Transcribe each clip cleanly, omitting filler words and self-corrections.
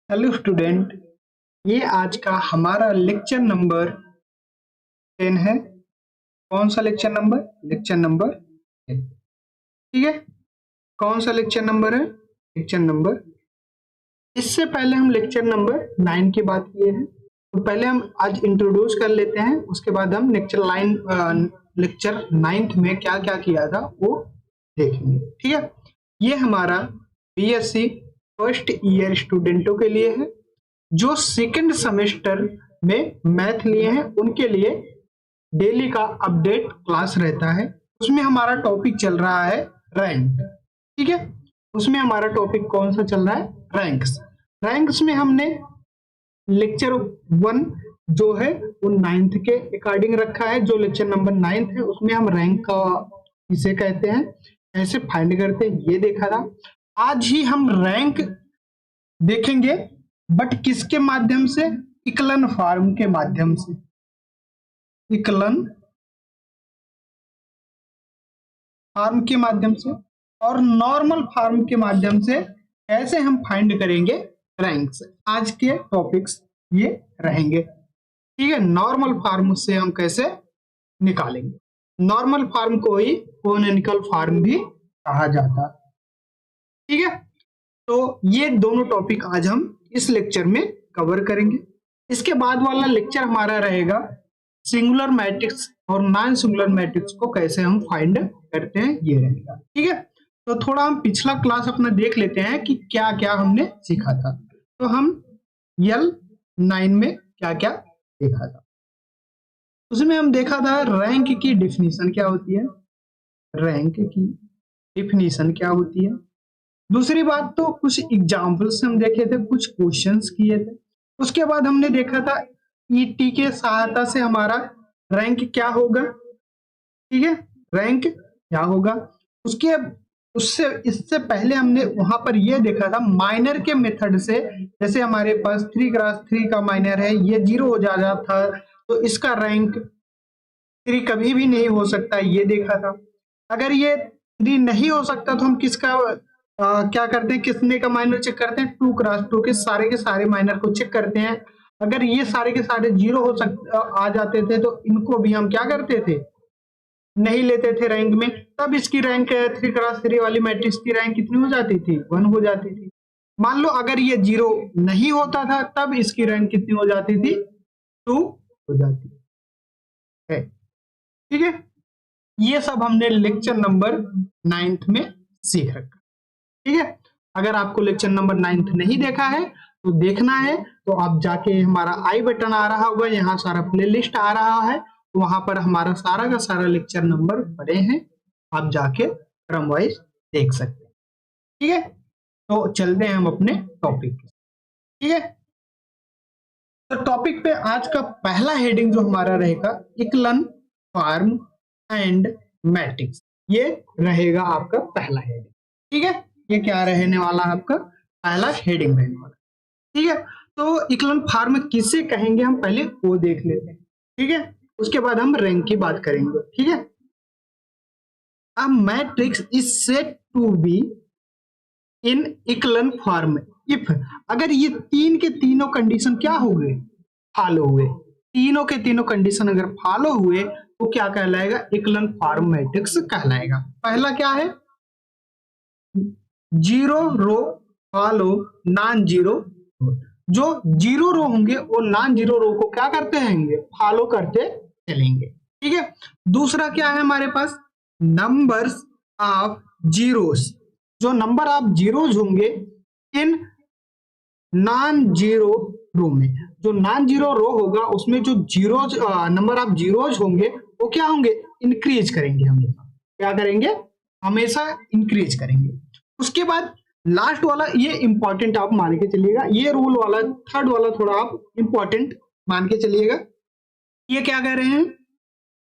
Hello student, ये आज का हमारा लेक्चर नंबर 10 है। कौन सा लेक्चर नंबर? Lecture number 10। ठीक है, कौन सा लेक्चर नंबर है? Lecture number. इससे पहले हम लेक्चर नंबर 9 की बात किए हैं, तो पहले हम आज इंट्रोड्यूस कर लेते हैं, उसके बाद हम लेक्चर 9 में क्या क्या किया था वो देखेंगे। ठीक है, ये हमारा बीएससी फर्स्ट ईयर स्टूडेंटों के लिए है। जो सेकंड सेमेस्टर में मैथ लिए हैं उनके लिए डेली का अपडेट क्लास रहता है। उसमें हमारा टॉपिक चल रहा है रैंक। ठीक है, उसमें हमारा टॉपिक कौन सा चल रहा है? रैंक्स। रैंक्स में हमने लेक्चर 1 जो है वो 9th के अकॉर्डिंग रखा है। जो लेक्चर नंबर 9 है उसमें हम रैंक का इसे कहते हैं, कैसे फाइंड करते हैं ये देखा था। आज ही हम रैंक देखेंगे, बट किसके माध्यम से? इक्लन फार्म के माध्यम से। इक्लन फार्म के माध्यम से और नॉर्मल फार्म के माध्यम से कैसे हम फाइंड करेंगे रैंक्स। आज के टॉपिक्स ये रहेंगे। ठीक है, नॉर्मल फार्म से हम कैसे निकालेंगे। नॉर्मल फार्म को ही कोनोनिकल फार्म भी कहा जाता है। ठीक है, तो ये दोनों टॉपिक आज हम इस लेक्चर में कवर करेंगे। इसके बाद वाला लेक्चर हमारा रहेगा सिंगुलर मैट्रिक्स और नॉन सिंगुलर मैट्रिक्स को कैसे हम फाइंड करते हैं, ये रहेगा। ठीक है, तो थोड़ा हम पिछला क्लास अपना देख लेते हैं कि क्या क्या हमने सीखा था। तो हम L9 में क्या क्या देखा था, उसमें हम देखा था रैंक की डिफिनीशन क्या होती है। रैंक की डिफिनीशन क्या होती है। दूसरी बात तो कुछ एग्जाम्पल्स हम देखे थे, कुछ क्वेश्चंस किए थे। उसके बाद हमने देखा था ईटी के सहायता से हमारा रैंक क्या होगा। ठीक है, रैंक क्या होगा। इससे पहले हमने वहां पर यह देखा था माइनर के मेथड से। जैसे हमारे पास 3x3 का माइनर है, ये 0 हो जाता था, तो इसका रैंक 3 कभी भी नहीं हो सकता, ये देखा था। अगर ये 3 नहीं हो सकता तो हम किसका क्या करते हैं, कितने का माइनर चेक करते हैं? 2x2 के सारे माइनर को चेक करते हैं। अगर ये सारे के सारे 0 आ जाते थे तो इनको भी हम क्या करते थे? नहीं लेते थे रैंक में। तब इसकी रैंक 3x3 वाली मैट्रिक्स की रैंक कितनी हो जाती थी? 1 हो जाती थी। मान लो अगर ये 0 नहीं होता था तब इसकी रैंक कितनी हो जाती थी? 2 हो जाती है। ठीक है, ये सब हमने लेक्चर नंबर 9 में सीख रखा। ठीक है, अगर आपको लेक्चर नंबर 9 नहीं देखा है तो देखना है, तो आप जाके हमारा आई बटन आ रहा होगा, यहाँ सारा प्लेलिस्ट आ रहा है, तो वहां पर हमारा सारा का सारा लेक्चर नंबर पड़े हैं, आप जाके क्रम वाइज देख सकते हैं। ठीक है, तो चलते हैं हम अपने टॉपिक। ठीक है, तो टॉपिक पे आज का पहला हेडिंग जो हमारा रहेगा इक्लन फार्म एंड मैट्रिक्स, ये रहेगा आपका पहला हेडिंग। ठीक है, ये क्या रहने वाला है? आपका पहला हेडिंग रहने वाला। ठीक है, तो इक्लन फार्म किसे कहेंगे हम पहले वो देख लेते हैं। ठीक है, उसके बाद हम रैंक की बात करेंगे। ठीक है, a matrix is said to be in echelon form if, अगर ये तीन के तीनों कंडीशन क्या हो गए? फॉलो हुए। तीनों के तीनों कंडीशन अगर फॉलो हुए तो क्या कहलाएगा? इक्लन फॉर्म मैट्रिक्स कहलाएगा। पहला क्या है? 0 रो फॉलो नॉन 0। जो 0 रो होंगे वो नॉन 0 रो को क्या करते रहेंगे? फॉलो करते चलेंगे। ठीक है, दूसरा क्या है हमारे पास? नंबर्स ऑफ जीरोस, जो नंबर ऑफ जीरोज होंगे इन नॉन 0 रो में। जो नॉन 0 रो होगा उसमें जो जीरोज नंबर ऑफ जीरोज होंगे वो क्या होंगे? इंक्रीज करेंगे हमेशा। क्या करेंगे? हमेशा इंक्रीज करेंगे। उसके बाद लास्ट वाला, ये इंपॉर्टेंट आप मान के चलिएगा, ये रूल वाला थर्ड वाला थोड़ा आप इंपॉर्टेंट मान के चलिएगा। ये क्या कह रहे हैं?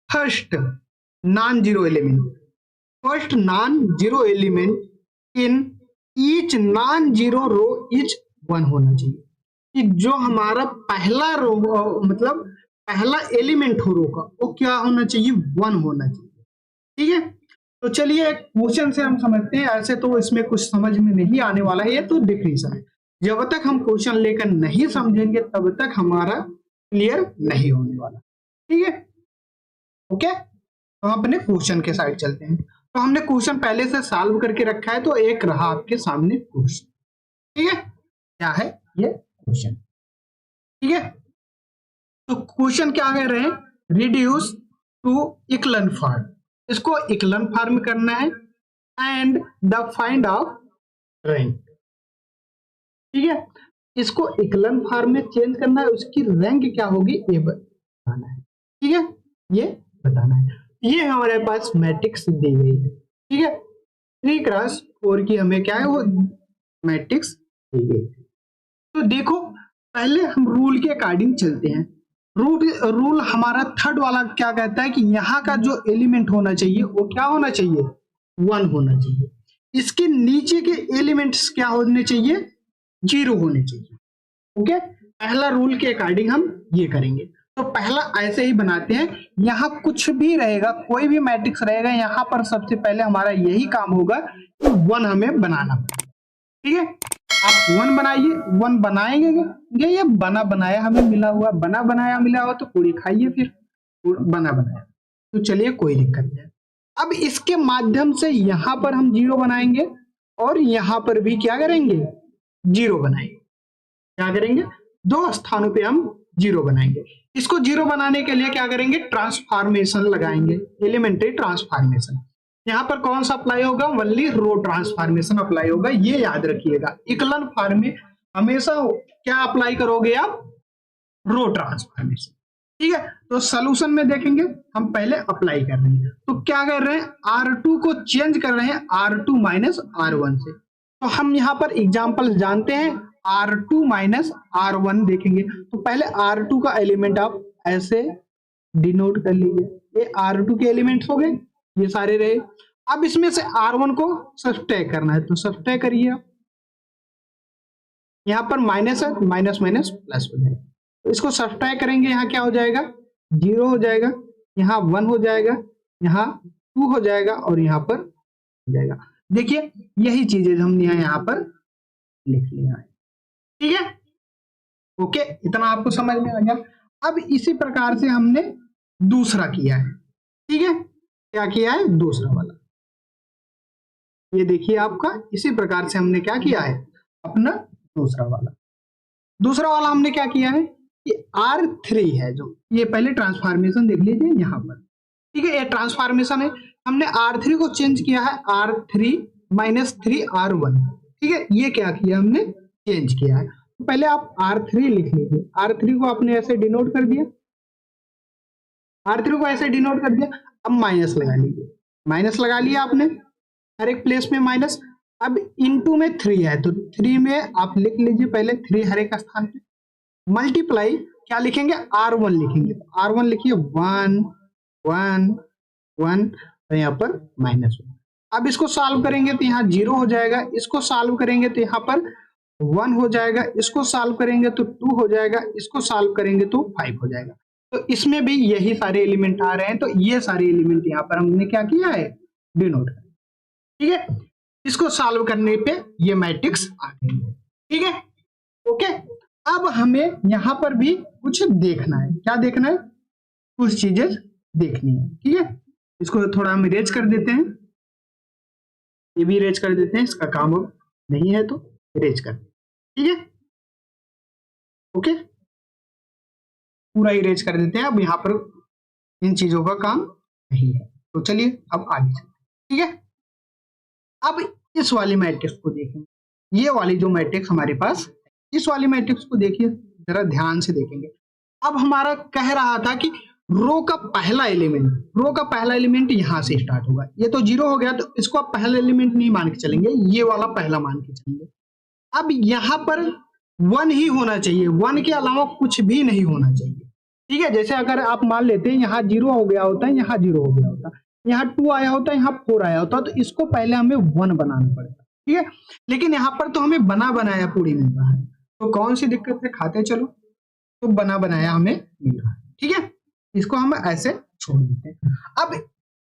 First non 0 element, first non 0 element in each non 0 row is 1 होना चाहिए। कि जो हमारा पहला रो मतलब पहला एलिमेंट हो रो का वो क्या होना चाहिए? 1 होना चाहिए। ठीक है, तो चलिए एक क्वेश्चन से हम समझते हैं। ऐसे तो इसमें कुछ समझ में नहीं आने वाला है, ये तो डिफिनीशन है। जब तक हम क्वेश्चन लेकर नहीं समझेंगे तब तक हमारा क्लियर नहीं होने वाला। ठीक है, ओके। तो हम अपने क्वेश्चन के साइड चलते हैं। तो हमने क्वेश्चन पहले से सॉल्व करके रखा है, तो एक रहा आपके सामने क्वेश्चन। ठीक है, क्या है ये क्वेश्चन? ठीक है, तो क्वेश्चन क्या कह रहे हैं? रिड्यूस टू इक्लन फॉर्म, इसको इक्लन फॉर्म करना है and the find of rank. ठीक है, इसको इक्लन फॉर्म में चेंज करना है, उसकी रैंक क्या होगी ये बताना है। ठीक है, ये बताना है। ये हमारे पास मैट्रिक्स दी गई है। ठीक है, 3x4 की हमें क्या है वो मैट्रिक्स दी गई है। तो देखो पहले हम रूल के अकॉर्डिंग चलते हैं। रूल हमारा थर्ड वाला क्या कहता है कि यहाँ का जो एलिमेंट होना चाहिए वो क्या होना चाहिए? 1 होना चाहिए। इसके नीचे के एलिमेंट्स क्या होने चाहिए? 0 होने चाहिए। ओके, पहला रूल के अकॉर्डिंग हम ये करेंगे। तो पहला ऐसे ही बनाते हैं, यहाँ कुछ भी रहेगा, कोई भी मैट्रिक्स रहेगा, यहाँ पर सबसे पहले हमारा यही काम होगा कि 1 हमें बनाना पड़ेगा। ठीक है, आप 1 बनाइए, 1 बनाएंगे, ये बना बनाया हमें मिला हुआ, बना बनाया मिला हुआ तो पूरी खाइए फिर बना बनाया। तो चलिए कोई दिक्कत नहीं। अब इसके माध्यम से यहाँ पर हम 0 बनाएंगे और यहाँ पर भी क्या करेंगे? 0 बनाएंगे। क्या करेंगे? 2 स्थानों पे हम 0 बनाएंगे। इसको 0 बनाने के लिए क्या करेंगे? ट्रांसफॉर्मेशन लगाएंगे, एलिमेंट्री ट्रांसफॉर्मेशन। यहाँ पर कौन सा अप्लाई होगा? ओनली रो ट्रांसफॉर्मेशन अप्लाई होगा, ये याद रखिएगा। इक्लन फॉर्म में हमेशा क्या अप्लाई करोगे आप? रो ट्रांसफॉर्मेशन। ठीक है, तो सोल्यूशन में देखेंगे हम पहले अप्लाई कर रहे हैं। तो क्या कर रहे हैं? R2 को चेंज कर रहे हैं R2 माइनस R1 से। तो हम यहाँ पर एग्जाम्पल जानते हैं, R2 माइनस R1 देखेंगे। तो पहले R2 का एलिमेंट आप ऐसे डिनोट कर लीजिए, ये R2 के एलिमेंट्स हो गए, ये सारे रहे। अब इसमें से R1 को सब्ट्रैक्ट करना है, तो सब्ट्रैक्ट करिए आप। यहाँ पर माइनस है, माइनस माइनस प्लस हो जाएगा। तो इसको सब्ट्रैक्ट करेंगे, यहाँ क्या हो जाएगा? 0 हो जाएगा, यहाँ 1 हो जाएगा, यहाँ 2 हो जाएगा और यहाँ पर हो जाएगा। देखिए यही चीजें हमने यहाँ पर लिख लिया है। ठीक है, ओके, इतना आपको समझ में आ गया। अब इसी प्रकार से हमने दूसरा किया है। ठीक है, क्या किया है? दूसरा वाला, ये देखिए आपका इसी प्रकार से हमने क्या किया है? अपना दूसरा वाला हमने क्या किया है कि R3 है जो, ये पहले ट्रांसफॉर्मेशन देख लीजिए यहाँ पर। ठीक है, ये ट्रांसफॉर्मेशन है, हमने R3 को चेंज किया है R3 माइनस 3R1। ठीक है, ये क्या किया हमने? चेंज किया है। तो पहले आप R3 लिख लीजिए, R3 को आपने ऐसे डिनोट कर दिया, R3 को ऐसे डिनोट कर दिया। अब माइनस लगा लीजिए, माइनस लगा लिया आपने हर एक प्लेस में माइनस। अब इनटू में 3 है, तो 3 में आप लिख लीजिए पहले 3 हर एक स्थान पे, मल्टीप्लाई क्या लिखेंगे? R1 लिखेंगे। तो R1 लिखिए 1 1 1 और यहाँ पर -1। अब इसको सॉल्व करेंगे तो यहाँ 0 हो जाएगा, इसको सॉल्व करेंगे तो यहाँ पर 1 हो जाएगा, इसको सॉल्व करेंगे तो 2 हो जाएगा, इसको सॉल्व करेंगे तो 5 हो जाएगा। तो इसमें भी यही सारे एलिमेंट आ रहे हैं, तो ये सारे एलिमेंट यहाँ पर हमने क्या किया है? डिनोट। ठीक है, इसको सॉल्व करने पे ये मैट्रिक्स आ गई है। ठीक है, ओके। अब हमें यहाँ पर भी कुछ देखना है। क्या देखना है? कुछ चीजें देखनी है। ठीक है, इसको थोड़ा हम इरेज कर देते हैं, ये भी इरेज कर देते हैं, इसका काम अब नहीं है तो इरेज कर। ठीक है, ओके, पूरा इरेज कर देते हैं। अब यहाँ पर इन चीजों का काम नहीं है, तो चलिए अब आगे चलते हैं। ठीक है, अब इस वाली मैट्रिक्स को देखेंगे, ये वाली जो मैट्रिक्स हमारे पास, इस वाली मैट्रिक्स को देखिए जरा ध्यान से देखेंगे। अब हमारा कह रहा था कि रो का पहला एलिमेंट यहां से स्टार्ट होगा। ये तो 0 हो गया, तो इसको आप पहला एलिमेंट नहीं मान के चलेंगे, ये वाला पहला मान के चलेंगे। अब यहाँ पर 1 ही होना चाहिए, 1 के अलावा कुछ भी नहीं होना चाहिए। ठीक है, जैसे अगर आप मान लेते हैं यहाँ 0 हो गया होता है, यहाँ 0 हो गया होता, यहाँ 2 आया होता, यहाँ 4 आया होता, तो इसको पहले हमें 1 बनाना पड़ेगा। ठीक है, लेकिन यहाँ पर तो हमें बना बनाया पूरी मिल रहा है, तो कौन सी दिक्कत है? खाते चलो, तो बना बनाया हमें मिल रहा है। ठीक है, इसको हम ऐसे छोड़ देते हैं। अब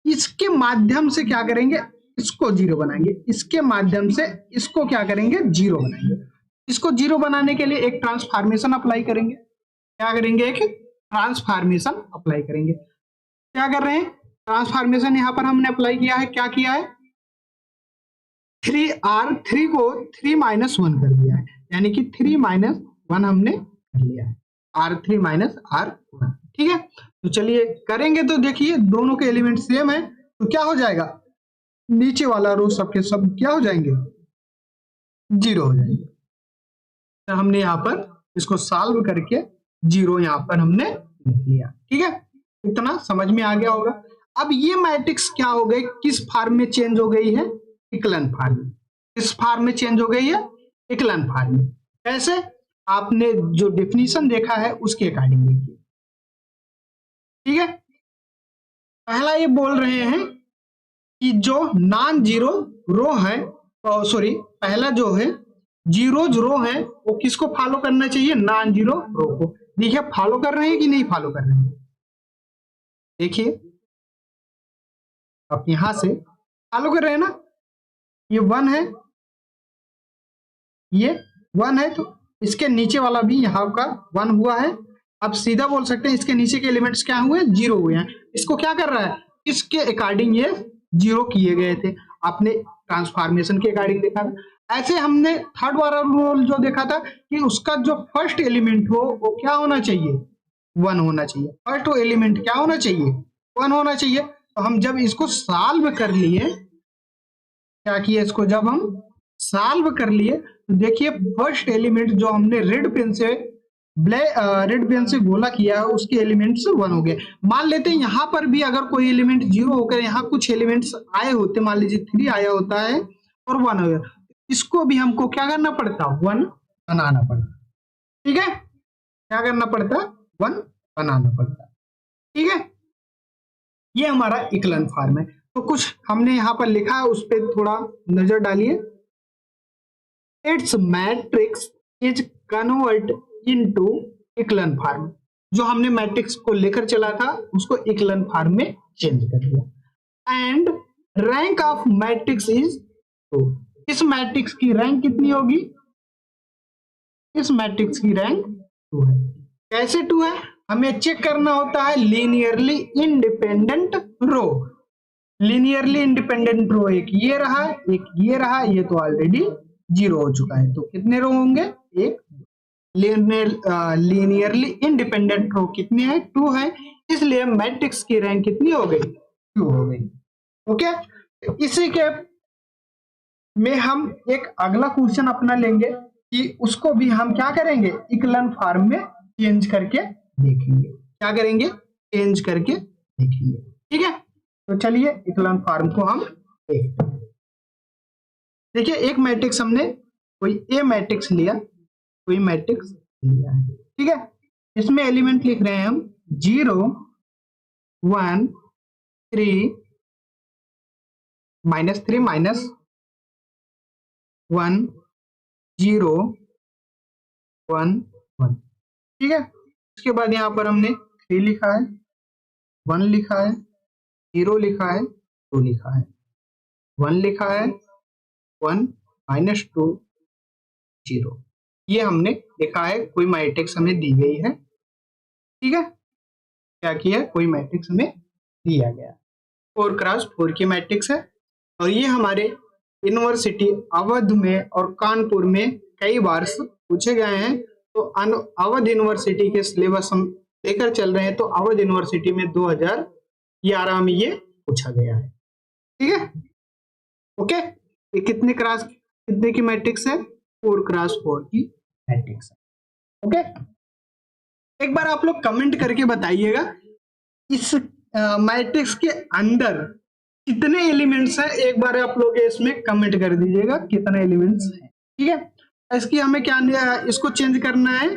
इसके माध्यम से क्या करेंगे? इसको 0 बनाएंगे, इसके माध्यम से इसको क्या करेंगे? 0 बनाएंगे। इसको जीरो बनाने के लिए एक ट्रांसफॉर्मेशन अप्लाई करेंगे। क्या करेंगे? एक ट्रांसफॉर्मेशन अप्लाई करेंगे। क्या कर रहे हैं? ट्रांसफॉर्मेशन यहां पर हमने अप्लाई किया है। क्या किया है? 3 को 3 - 1 कर दिया है, यानी कि 3 - 1 हमने कर लिया है, R3 - R1। ठीक है, तो चलिए करेंगे। तो देखिए दोनों के एलिमेंट सेम है, तो क्या हो जाएगा? नीचे वाला रो सबके सब क्या हो जाएंगे? जीरो हो जाएंगे। तो हमने यहाँ पर इसको सॉल्व करके जीरो यहाँ पर हमने लिख लिया। ठीक है, इतना समझ में आ गया होगा। अब ये मैट्रिक्स क्या हो गई? किस फॉर्म में चेंज हो गई है? इक्लन फॉर्म में। किस फॉर्म में चेंज हो गई है? इक्लन फॉर्म में। कैसे? आपने जो डेफिनेशन देखा है उसके अकॉर्डिंग देखिए। ठीक है, पहला ये बोल रहे हैं कि जो नॉन जीरो रो है, सॉरी पहला जो है जीरो रो है, वो किसको फॉलो करना चाहिए? नॉन जीरो रो को। देखिए फॉलो कर रहे हैं कि नहीं फॉलो कर रहे हैं? देखिए आप यहां से फॉलो कर रहे हैं ना, ये 1 है, ये 1 है, तो इसके नीचे वाला भी यहाँ का 1 हुआ है। अब सीधा बोल सकते हैं इसके नीचे के एलिमेंट्स क्या हुए? जीरो हुए हैं। इसको क्या कर रहा है? इसके अकॉर्डिंग ये जीरो किए गए थे। आपने ट्रांसफॉर्मेशन के अकॉर्डिंग देखा था। ऐसे हमने थर्ड वाला रूल जो देखा था कि उसका जो फर्स्ट एलिमेंट हो वो क्या होना चाहिए? 1 होना चाहिए। फर्स्ट एलिमेंट क्या होना चाहिए? 1 होना चाहिए। तो हम जब इसको सॉल्व कर लिए, क्या किया? इसको जब हम सॉल्व कर लिए तो देखिए फर्स्ट एलिमेंट जो हमने रेड पेन से गोला किया है उसके एलिमेंट्स 1 हो गए। मान लेते हैं यहाँ पर भी अगर कोई एलिमेंट 0 होकर यहाँ कुछ एलिमेंट्स आए होते, मान लीजिए 3 आया होता है और 1 हो गया, इसको भी हमको क्या करना पड़ता? 1 बनाना पड़ता। ठीक है, क्या करना पड़ता? 1 बनाना पड़ता। ठीक है, ये हमारा इक्लन फॉर्म है। तो कुछ हमने यहाँ पर लिखा है, उस पर थोड़ा नजर डालिए। Its matrix is convert into echelon form. जो हमने मैट्रिक्स को लेकर चला था उसको इक्लन फॉर्म में चेंज कर दिया। And rank of matrix is 2। इस मैट्रिक्स की रैंक कितनी होगी? इस मैट्रिक्स की रैंक 2 है। कैसे 2 है? हमें चेक करना होता है लीनियरली इंडिपेंडेंट रो। लीनियरली इंडिपेंडेंट रो एक ये रहा, एक ये रहा, ये तो ऑलरेडी 0 हो चुका है। तो कितने रो होंगे? एक। लीनियरली इंडिपेंडेंट रो कितने हैं? 2 है। इसलिए मैट्रिक्स की रैंक कितनी हो गई? 2 हो गई। ओके, इसी के में हम एक अगला क्वेश्चन अपना लेंगे कि उसको भी हम क्या करेंगे? इक्लन फॉर्म में चेंज करके देखेंगे। क्या करेंगे? चेंज करके देखेंगे। ठीक है, तो चलिए इक्लन फॉर्म को हम देखते हैं। देखिए एक मैट्रिक्स हमने कोई ए मैट्रिक्स लिया, कोई मैट्रिक्स लिया है। ठीक है, इसमें एलिमेंट लिख रहे हैं हम 0 1 3 -3 -1 0 1 1। ठीक है, उसके बाद यहाँ पर हमने 3 लिखा है, 1 लिखा है, 0 लिखा है, 2 लिखा है, 1 लिखा है, 1 -2 0। ये हमने लिखा है। कोई मैट्रिक्स हमें दी गई है। ठीक है, क्या किया? कोई मैट्रिक्स हमें दिया गया, 4 × 4 की मैट्रिक्स है। और ये हमारे यूनिवर्सिटी अवध में और कानपुर में कई बार पूछे गए हैं। तो अवध यूनिवर्सिटी के सिलेबस हम लेकर चल रहे हैं, तो अवध यूनिवर्सिटी में 2011 में ये पूछा गया है। ठीक है, ओके। ये कितने की मैट्रिक्स है? 4 × 4 की मैट्रिक्स है। ओके, एक बार आप लोग कमेंट करके बताइएगा इस मैट्रिक्स के अंदर कितने एलिमेंट्स हैं। एक बार आप लोग इसमें कमेंट कर दीजिएगा कितने एलिमेंट्स हैं। ठीक है, इसकी हमें क्या, इसको चेंज करना है,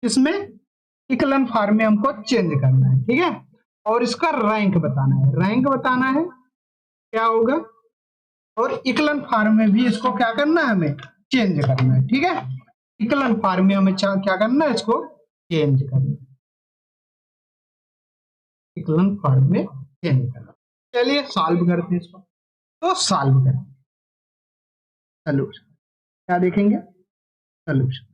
इसमें इक्लन फॉर्म में हमको चेंज करना है। ठीक है, और इसका रैंक बताना है। रैंक बताना है क्या होगा, और इक्लन फॉर्म में भी इसको क्या करना है? हमें चेंज करना है। ठीक है, इक्लन फॉर्म में हमें क्या करना है? इसको चेंज करना है। इक्लन फॉर्म में चेंज करना। चलिए सॉल्व करते हैं इसको। तो सॉल्व करते हैं। चलो क्या देखेंगे? सोल्यूशन।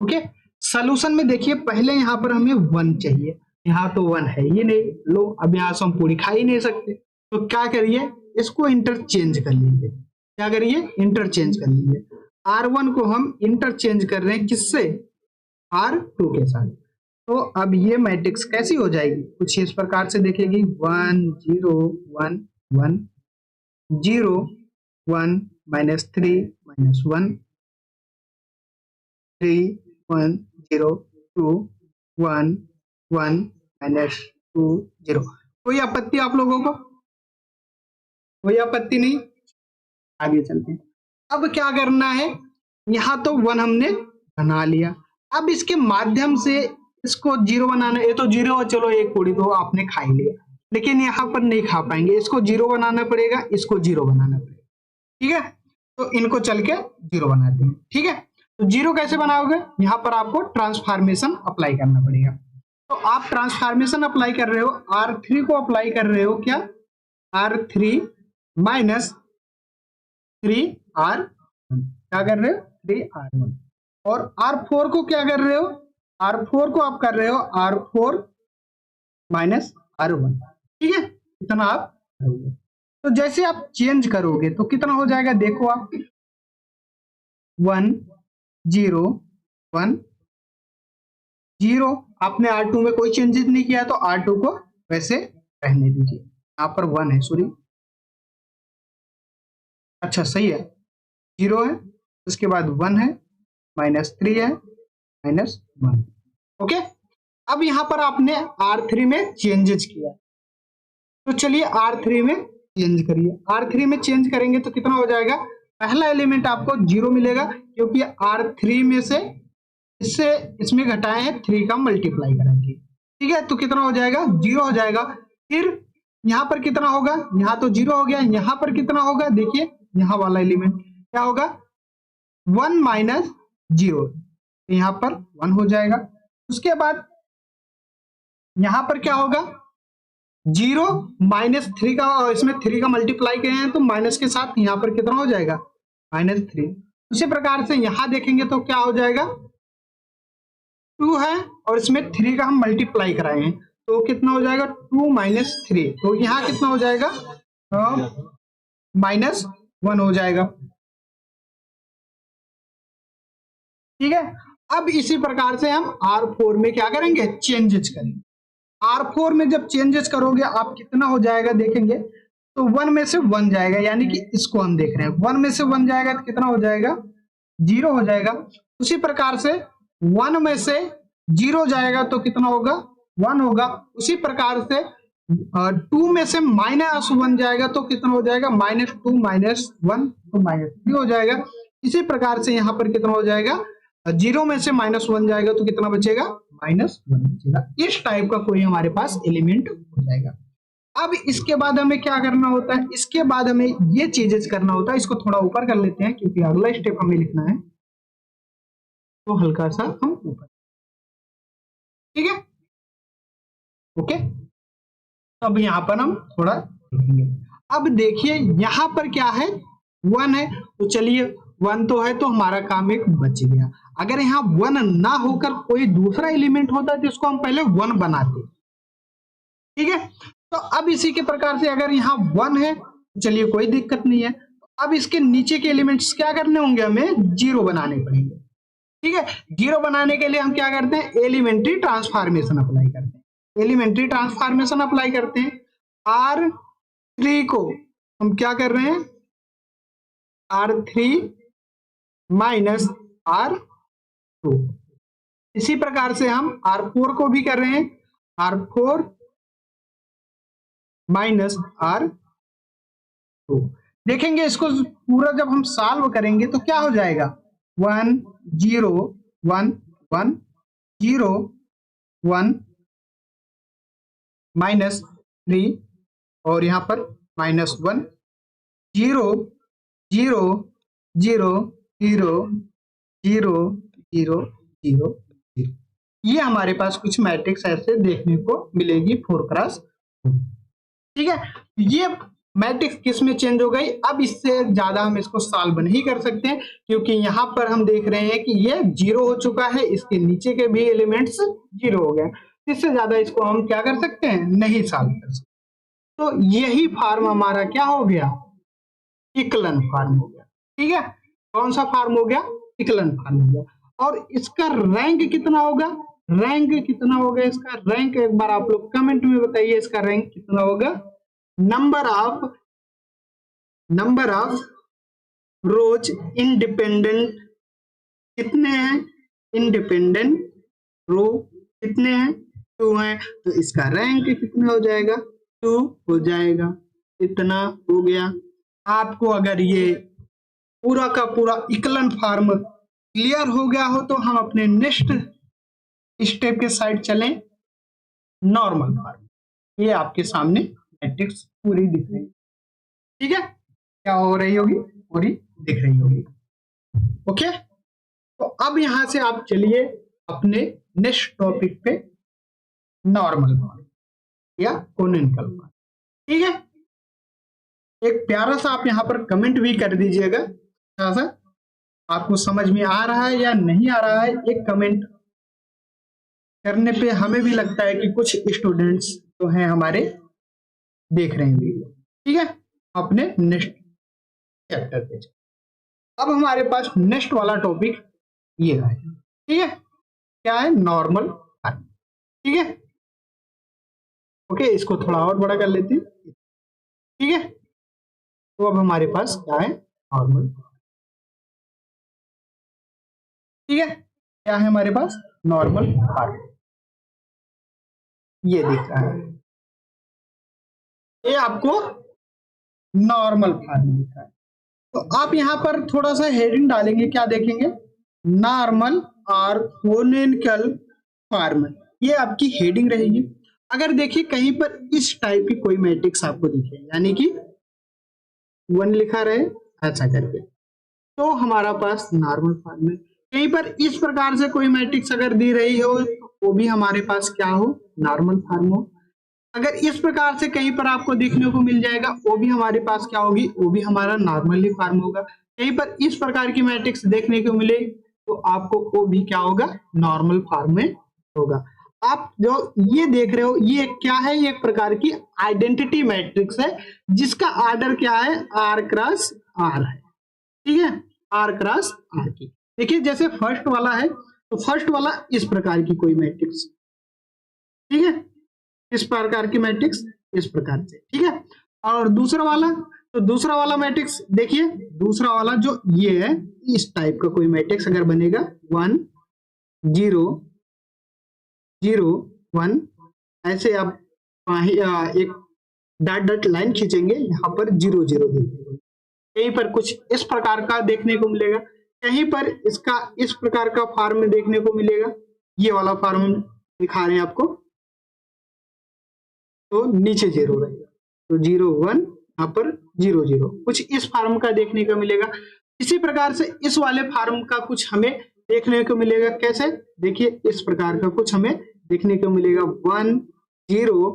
ओके, सोल्यूशन में देखिए पहले यहाँ पर हमें 1 चाहिए, यहाँ तो 1 है ही नहीं, लो अब यहाँ से हम पूरी खा ही नहीं सकते, तो क्या करिए इसको इंटरचेंज कर लीजिए। क्या करिए इंटरचेंज कर लीजिए। R1 को हम इंटरचेंज कर रहे हैं किससे, R2 के साथ। तो अब ये मैट्रिक्स कैसी हो जाएगी, कुछ इस प्रकार से देखेगी 1 0 1 1 0 1 -3 -1 3 1 0 2 1 1 -2 0। कोई आपत्ति आप लोगों को, कोई आपत्ति नहीं, आगे चलते हैं। अब क्या करना है, यहाँ तो 1 हमने बना लिया, अब इसके माध्यम से इसको 0 बनाना है। ये तो 0 है, चलो एक पूरी तो आपने खा ही लिया, लेकिन यहाँ पर नहीं खा पाएंगे, इसको 0 बनाना पड़ेगा, इसको 0 बनाना पड़ेगा। ठीक है, तो इनको चल के 0 बनाते हैं। ठीक है, तो 0 कैसे बनाओगे, यहाँ पर आपको ट्रांसफॉर्मेशन अप्लाई करना पड़ेगा। तो आप ट्रांसफॉर्मेशन अप्लाई कर रहे हो, R3 को अप्लाई कर रहे हो, क्या R3 माइनस 3R1, क्या कर रहे हो 3R1, और R4 को क्या कर रहे हो, R4 को आप कर रहे हो R4 माइनस R1। ठीक है, इतना आप करोगे। तो जैसे आप चेंज करोगे तो कितना हो जाएगा, देखो आप 1 0 1 0, आपने R2 में कोई चेंजेस नहीं किया तो R2 को वैसे रहने दीजिए, यहाँ पर 1 है, सॉरी, अच्छा सही है, 0 है, उसके बाद 1 है, -3 है, -1। ओके, अब यहां पर आपने R3 में चेंजेस किया, तो चलिए R3 में चेंज करिए। R3 में चेंज करेंगे तो कितना हो जाएगा, पहला एलिमेंट आपको 0 मिलेगा, क्योंकि R3 में से इससे इसमें घटाए हैं 3 का मल्टीप्लाई करेंगे। ठीक है, तो कितना हो जाएगा, 0 हो जाएगा। फिर यहाँ पर कितना होगा, यहाँ तो 0 हो गया, यहाँ पर कितना होगा, देखिए यहाँ वाला एलिमेंट क्या होगा, 1 माइनस 0, यहाँ पर 1 हो जाएगा। उसके बाद यहाँ पर क्या होगा, 0 -3 का, इसमें 3 का मल्टीप्लाई किए हैं तो माइनस के साथ यहाँ पर कितना हो जाएगा, -3। उसी प्रकार से यहाँ देखेंगे तो क्या हो जाएगा, 2 है और इसमें 3 का हम मल्टीप्लाई कराए हैं तो कितना हो जाएगा, 2 - 3, तो यहाँ कितना हो जाएगा, -1 हो जाएगा। ठीक है, अब इसी प्रकार से हम R4 में क्या करेंगे, चेंजेस करेंगे। R4 में जब चेंजेस करोगे आप कितना हो जाएगा, देखेंगे तो 1 में से 1 जाएगा, यानी कि इसको हम देख रहे हैं 1 में से 1 जाएगा तो कितना हो जाएगा, 0 हो जाएगा। उसी प्रकार से 1 में से 0 जाएगा तो कितना होगा, 1 होगा। उसी प्रकार से 2 में से -1 जाएगा तो कितना हो जाएगा, -2 -1 तो -3 हो जाएगा। इसी प्रकार से यहाँ पर कितना हो जाएगा, 0 में से -1 जाएगा तो कितना बचेगा, -1 बचेगा। इस टाइप का कोई हमारे पास एलिमेंट हो जाएगा। अब इसके बाद हमें क्या करना होता है, इसके बाद हमें ये चीजें करना होता है। इसको थोड़ा ऊपर कर लेते हैं क्योंकि अगला स्टेप हमें लिखना है, तो हल्का सा हम ऊपर, ठीक है, ओके। अब यहाँ पर हम थोड़ा देखेंगे। अब देखिए यहाँ पर क्या है, 1 है, तो चलिए 1 तो है तो हमारा काम एक बच गया। अगर यहाँ 1 ना होकर कोई दूसरा एलिमेंट होता तो इसको हम पहले 1 बनाते, ठीक है। तो अब इसी के प्रकार से अगर यहाँ 1 है तो चलिए कोई दिक्कत नहीं है। अब इसके नीचे के एलिमेंट्स क्या करने होंगे, हमें 0 बनाने पड़ेंगे, ठीक है। 0 बनाने के लिए हम क्या करते हैं, एलिमेंट्री ट्रांसफॉर्मेशन अप्लाई करते हैं। एलिमेंट्री ट्रांसफॉर्मेशन अप्लाई करते हैं। R3 को हम क्या कर रहे हैं, R3 माइनस R2। इसी प्रकार से हम R4 को भी कर रहे हैं, R4 माइनस R2। देखेंगे इसको पूरा जब हम सॉल्व करेंगे तो क्या हो जाएगा, 1 0 1 1 0 1 -3 और यहाँ पर -1 0 0 0 0 0 0 0 0। ये हमारे पास कुछ मैट्रिक्स ऐसे देखने को मिलेगी 4x4, ठीक है। ये मैट्रिक्स किस में चेंज हो गई। अब इससे ज्यादा हम इसको सॉल्व नहीं कर सकते हैं, क्योंकि यहाँ पर हम देख रहे हैं कि ये 0 हो चुका है, इसके नीचे के भी एलिमेंट्स 0 हो गए। इससे ज्यादा इसको हम क्या कर सकते हैं, नहीं सॉल्व कर सकते। तो यही फार्म हमारा क्या हो गया, इक्लन फार्म हो गया। ठीक है, कौन सा फार्म हो गया, इक्लन फार्म हो गया। और इसका रैंक कितना होगा, रैंक कितना होगा इसका रैंक, एक बार आप लोग कमेंट में बताइए इसका रैंक कितना होगा। नंबर ऑफ रोज इंडिपेंडेंट कितने हैं, इंडिपेंडेंट रो कितने हैं, 2 हैं। तो इसका रैंक कितना हो जाएगा, 2 हो जाएगा। इतना हो गया। आपको अगर ये पूरा का पूरा इक्लन फार्म क्लियर हो गया हो तो हम अपने नेक्स्ट स्टेप के साइड चलें, नॉर्मल फार्म। ये आपके सामने मैट्रिक्स पूरी दिख रही है। ठीक है, क्या हो रही होगी, पूरी दिख रही होगी। ओके, तो अब यहां से आप चलिए अपने नेक्स्ट टॉपिक पे, नॉर्मल फार्म या कोनिकल फार्म। ठीक है, एक प्यारा सा आप यहां पर कमेंट भी कर दीजिएगा, अच्छा सा आपको समझ में आ रहा है या नहीं आ रहा है। एक कमेंट करने पे हमें भी लगता है कि कुछ स्टूडेंट्स तो हैं हमारे देख रहे हैं वीडियो। ठीक है, अपने नेक्स्ट चैप्टर पे। अब हमारे पास नेक्स्ट वाला टॉपिक ये है। ठीक है, क्या है, नॉर्मल फार्म। ठीक है, ओके, इसको थोड़ा और बड़ा कर लेते हैं। ठीक है, तो अब हमारे पास क्या है, नॉर्मल। ठीक है, क्या है हमारे पास, नॉर्मल फार्म। ये दिख रहा है, ये आपको नॉर्मल फार्म दिख रहा है। तो आप यहां पर थोड़ा सा हेडिंग डालेंगे, क्या देखेंगे, नॉर्मल और कोनिकल फार्म। ये आपकी हेडिंग रहेगी। अगर देखिए कहीं पर इस टाइप की कोई मैट्रिक्स आपको दिखे, यानी कि 1 लिखा रहे ऐसा करके, तो हमारा पास नॉर्मल फार्म है। कहीं पर इस प्रकार से कोई मैट्रिक्स अगर दी रही हो वो भी हमारे पास क्या हो, नॉर्मल फार्म हो। अगर इस प्रकार से कहीं पर आपको देखने को मिल जाएगा वो भी हमारे पास क्या होगी, वो भी हमारा नॉर्मली फार्म होगा। कहीं पर इस प्रकार की मैट्रिक्स देखने को मिले तो आपको वो भी क्या होगा, नॉर्मल फार्म में होगा। आप जो ये देख रहे हो ये क्या है, ये एक प्रकार की आइडेंटिटी मैट्रिक्स है जिसका ऑर्डर क्या है, r क्रॉस r है। ठीक है, r क्रॉस r की। देखिए जैसे फर्स्ट वाला है तो फर्स्ट वाला इस प्रकार की कोई मैट्रिक्स, ठीक है, इस प्रकार की मैट्रिक्स इस प्रकार से। ठीक है, और दूसरा वाला, तो दूसरा वाला मैट्रिक्स देखिए, दूसरा वाला जो ये है इस टाइप का कोई मैट्रिक्स अगर बनेगा 1 0 0 1, ऐसे आप एक डॉट डॉट लाइन खींचेंगे, यहाँ पर 0 0 देखेंगे। कहीं पर कुछ इस प्रकार का देखने को मिलेगा, कहीं पर इसका इस प्रकार का फॉर्म देखने को मिलेगा। ये वाला फॉर्म दिखा रहे हैं आपको, तो नीचे 0 रहेगा, तो 0 1, यहाँ पर 0 0, कुछ इस फॉर्म का देखने को मिलेगा। इसी प्रकार से इस वाले फॉर्म का कुछ हमें देखने को मिलेगा। कैसे, देखिए इस प्रकार का कुछ हमें देखने को मिलेगा, 1 0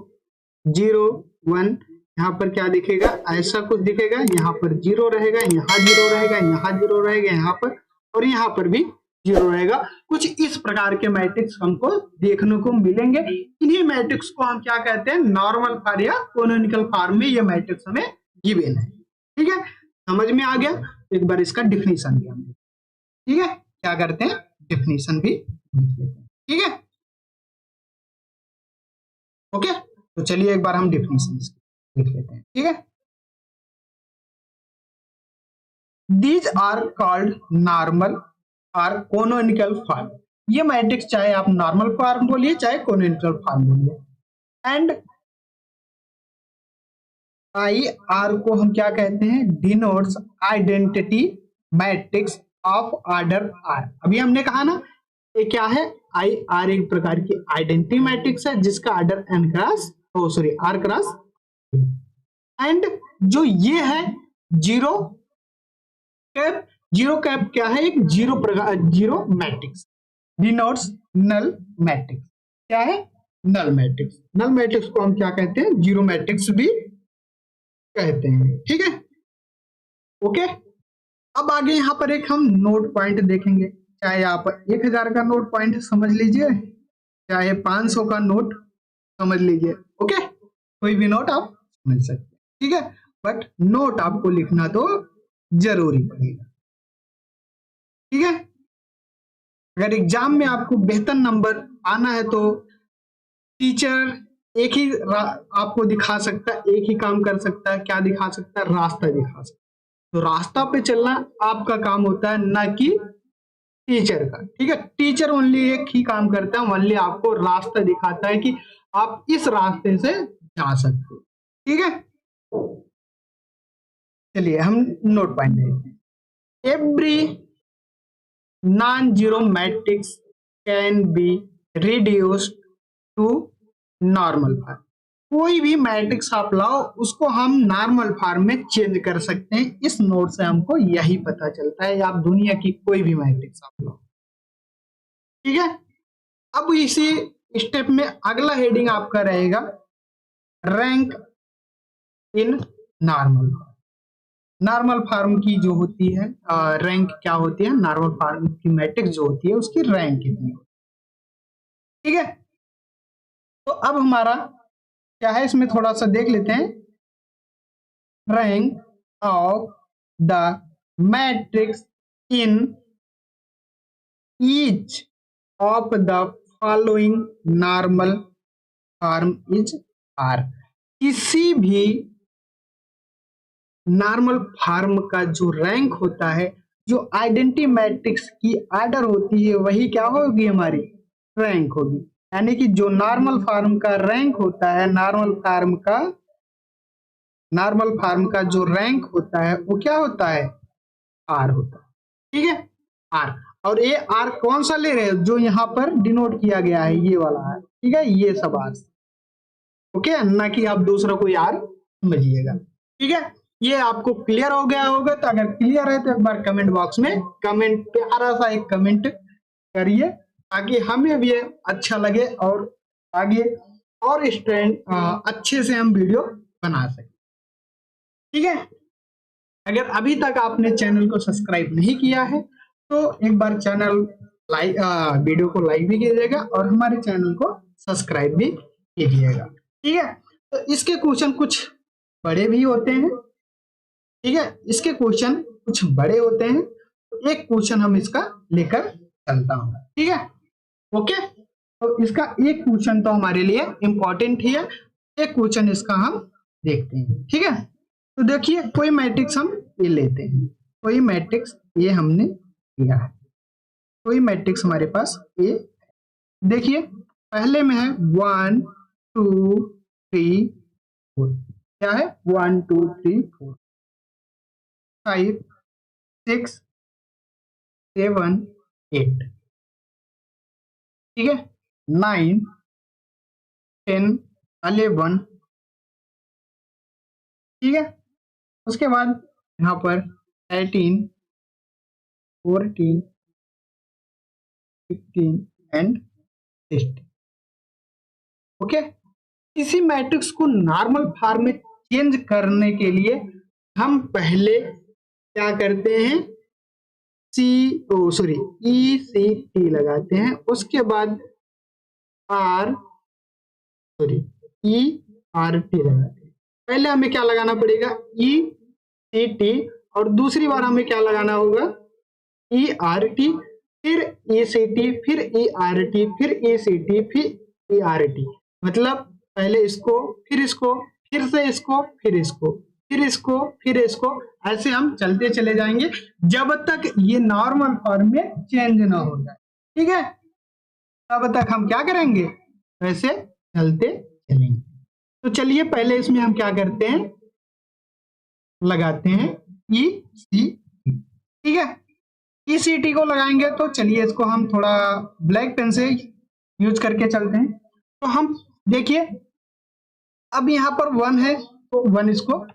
0 1, यहाँ पर क्या दिखेगा, ऐसा कुछ दिखेगा। यहाँ पर 0 रहेगा, यहाँ 0 रहेगा, यहाँ 0 रहेगा, यहाँ पर और यहाँ पर भी 0 रहेगा। कुछ इस प्रकार के मैट्रिक्स हमको देखने को मिलेंगे। इन्हीं मैट्रिक्स को हम क्या कहते हैं, नॉर्मल फार्म या कोनिकल फार्म में ये मैट्रिक्स हमें गिवन है। ठीक है, समझ में आ गया। एक बार इसका डिफिनीशन भी हम देखें। ठीक है, क्या करते हैं, डिफिनीशन भी देख लेते हैं। ठीक है, ओके, तो चलिए एक बार हम डिफिनीशन देख लेते हैं। ठीक है, दीज आर कॉल्ड नॉर्मल और कोनिकल फार्म। ये मैट्रिक्स चाहे आप नॉर्मल फार्म बोलिए चाहे कोनिकल फार्म बोलिए। एंड आई आर को हम क्या कहते हैं, denotes identity matrix of order R. अभी हमने कहा ना ये क्या है, आई आर एक प्रकार की आइडेंटिटी मैट्रिक्स है जिसका order N cross R cross. And जो ये है जीरो कैप, जीरो कैप क्या है, एक zero matrix, denotes null matrix. क्या है, नल मैट्रिक्स। नल मैट्रिक्स को हम क्या कहते हैं, जीरो मैट्रिक्स भी कहते हैं। ठीक है, ओके। अब आगे यहाँ पर एक हम नोट पॉइंट देखेंगे, चाहे आप 1000 का नोट पॉइंट समझ लीजिए, चाहे 500 का नोट समझ लीजिए। ओके, कोई भी नोट आप समझ सकते हैं। ठीक है, बट नोट आपको लिखना तो जरूरी पड़ेगा। ठीक है, अगर एग्जाम में आपको बेहतर नंबर आना है तो टीचर एक ही आपको दिखा सकता है, एक ही काम कर सकता है। क्या दिखा सकता है? रास्ता दिखा सकता है। तो रास्ता पे चलना आपका काम होता है, ना कि टीचर का। ठीक है, टीचर ओनली एक ही काम करता है, ओनली आपको रास्ता दिखाता है कि आप इस रास्ते से जा सकते हो। ठीक है, चलिए हम नोट पॉइंट देखते हैं। Every non zero matrix can be reduced to normal form. कोई भी मैट्रिक्स आप लाओ उसको हम नॉर्मल फॉर्म में चेंज कर सकते हैं। इस नोट से हमको यही पता चलता है। आप दुनिया की कोई भी मैट्रिक्स आप लाओ। ठीक है, अब इसी स्टेप में अगला हेडिंग आपका रहेगा rank in normal form. Normal form की जो होती है रैंक क्या होती है? नॉर्मल फॉर्म की मैट्रिक्स जो होती है उसकी रैंक कितनी होती है। ठीक है, तो अब हमारा क्या है, इसमें थोड़ा सा देख लेते हैं। Rank of the matrix in each of the following normal form is R. किसी भी नॉर्मल फॉर्म का जो रैंक होता है, जो आइडेंटिटी मैट्रिक्स की ऑर्डर होती है, वही क्या होगी? हमारी रैंक होगी। यानी कि जो नॉर्मल फॉर्म का रैंक होता है, नॉर्मल फॉर्म का जो रैंक होता है वो क्या होता है? आर होता है। ठीक है, आर। और ये आर कौन सा ले रहे हैं? जो यहाँ पर डिनोट किया गया है, ये वाला है। ठीक है, ये सब आर। ओके, ना कि आप दूसरा कोई आर समझिएगा। ठीक है, ये आपको क्लियर हो गया होगा। तो अगर क्लियर है तो एक बार कमेंट बॉक्स में कमेंट, प्यारा सा एक कमेंट करिए, ताकि हमें भी अच्छा लगे और आगे और अच्छे से हम वीडियो बना सकें। ठीक है, अगर अभी तक आपने चैनल को सब्सक्राइब नहीं किया है तो एक बार चैनल वीडियो को लाइक भी कीजिएगा और हमारे चैनल को सब्सक्राइब भी कीजिएगा। ठीक है, तो इसके क्वेश्चन कुछ बड़े भी होते हैं। ठीक है, इसके क्वेश्चन कुछ बड़े होते हैं। तो एक क्वेश्चन हम इसका लेकर चलता हूं। ठीक है, ओके। तो इसका एक क्वेश्चन तो हमारे लिए इंपॉर्टेंट ही है। एक क्वेश्चन इसका हम देखते हैं। ठीक है, तो देखिए कोई मैट्रिक्स हम ये लेते हैं। कोई मैट्रिक्स ये हमने लिया है, कोई मैट्रिक्स हमारे पास ये। देखिए पहले में है 1 2 3 4। क्या है? 1 2 3 4 5 6 7 8। ठीक है, 9 10 11। ठीक है, उसके बाद यहाँ पर 18 14 15 एंड 16। ओके, किसी मैट्रिक्स को नॉर्मल फॉर्म में चेंज करने के लिए हम पहले क्या करते हैं? ECT लगाते हैं। उसके बाद ERT लगाते हैं। पहले हमें क्या लगाना पड़ेगा? ECT, और दूसरी बार हमें क्या लगाना होगा? ERT, फिर ECT, फिर ERT, फिर ECT, फिर ERT। मतलब पहले इसको, फिर इसको, फिर से इसको, फिर इसको, फिर इसको, फिर इसको, ऐसे हम चलते चले जाएंगे जब तक ये नॉर्मल फॉर्म में चेंज ना हो जाए। ठीक है, तब तक हम क्या करेंगे? वैसे चलते चलेंगे। तो चलिए पहले इसमें हम क्या करते हैं? लगाते हैं ECT। ठीक है, ECT को लगाएंगे तो चलिए इसको हम थोड़ा ब्लैक पेन से यूज करके चलते हैं। तो हम देखिए अब यहाँ पर 1 है तो 1 इसको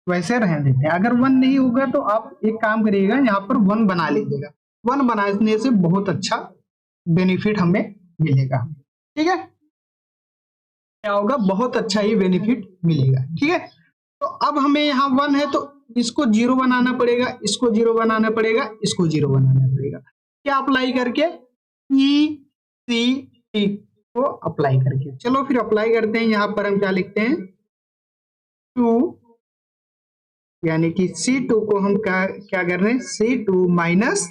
वैसे रहने देते हैं। अगर 1 नहीं होगा तो आप एक काम करिएगा, यहाँ पर 1 बना लीजिएगा। 1 बनाने से बहुत अच्छा बेनिफिट हमें मिलेगा। ठीक है, क्या होगा? बहुत अच्छा ही बेनिफिट मिलेगा। ठीक है, तो अब हमें यहाँ 1 है तो इसको 0 बनाना पड़ेगा, इसको 0 बनाना पड़ेगा, इसको 0 बनाना पड़ेगा। क्या अप्लाई करके? ई सी टी को अप्लाई करके। चलो फिर अप्लाई करते हैं। यहाँ पर हम क्या लिखते हैं? 2, यानी कि C2 को हम क्या कर रहे हैं? C2 माइनस